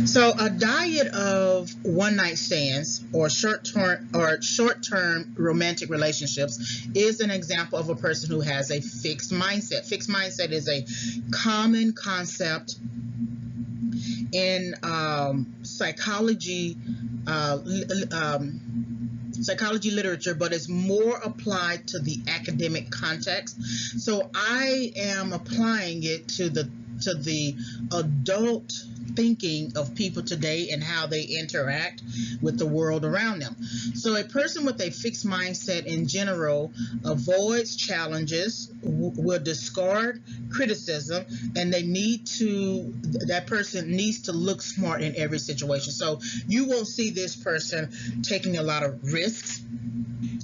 So a diet of one night stands or short term romantic relationships is an example of a person who has a fixed mindset. Fixed mindset is a common concept in psychology literature, but it's more applied to the academic context. So I am applying it to the adult thinking of people today and how they interact with the world around them. So a person with a fixed mindset in general avoids challenges, will discard criticism, and that person needs to look smart in every situation. So you won't see this person taking a lot of risks.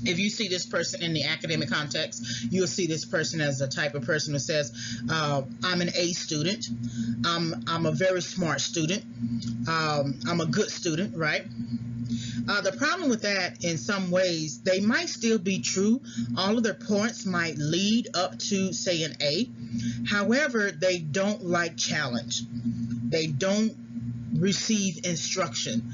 If you see this person in the academic context, you'll see this person as the type of person who says, I'm an A student, I'm a very smart student, I'm a good student, right? The problem with that, in some ways, they might still be true. All of their points might lead up to, say, an A. However, they don't like challenge. They don't receive instruction.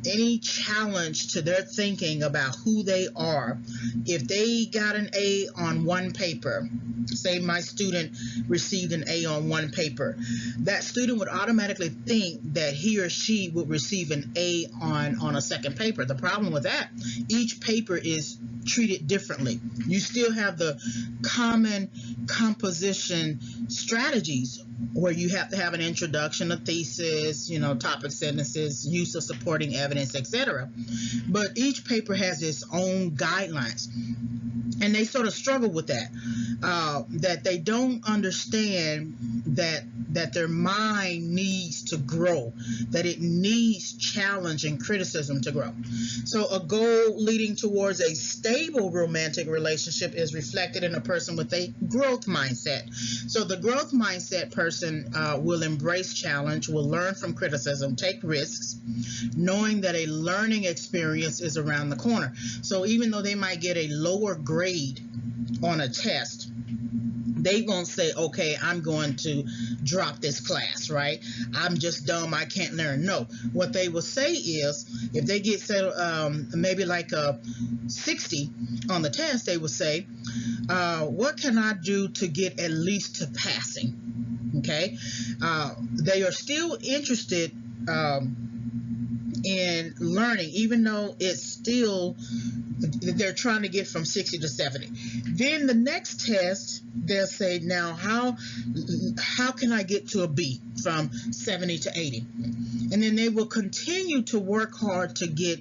Any challenge to their thinking about who they are. If they got an A on one paper, say my student received an A on one paper, that student would automatically think that he or she would receive an A on a second paper. The problem with that, each paper is treated differently. You still have the common composition strategies where you have to have an introduction, a thesis, topic sentences, use of supporting evidence, etc. But each paper has its own guidelines. And they sort of struggle with that, that they don't understand that their mind needs to grow, that it needs challenge and criticism to grow. So a goal leading towards a stable romantic relationship is reflected in a person with a growth mindset. So the growth mindset person will embrace challenge, will learn from criticism, take risks, knowing that a learning experience is around the corner. So even though they might get a lower grade on a test, they won't say, okay, I'm going to drop this class, right? I'm just dumb, I can't learn. No, what they will say is, if they get maybe like a 60 on the test, they will say, what can I do to get at least to passing? Okay, they are still interested in learning, even though it's still, they're trying to get from 60 to 70. Then the next test, they'll say, now how can I get to a B from 70 to 80? And then they will continue to work hard to get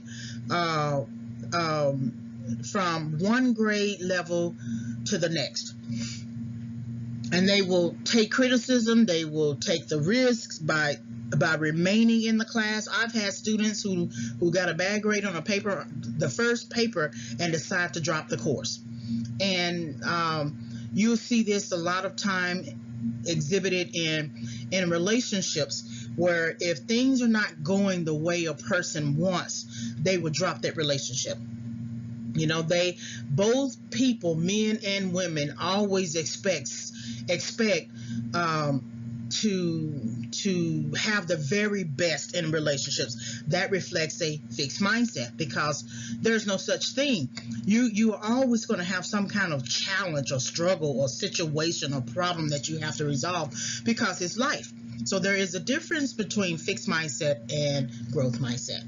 from one grade level to the next. And they will take criticism, they will take the risks by remaining in the class. I've had students who got a bad grade on a paper, the first paper, and decide to drop the course. And you'll see this a lot of time exhibited in relationships, where if things are not going the way a person wants, they will drop that relationship. Both people, men and women, always expect to have the very best in relationships. That reflects a fixed mindset, because there's no such thing. You are always going to have some kind of challenge or struggle or situation or problem that you have to resolve, because it's life. So there is a difference between fixed mindset and growth mindset.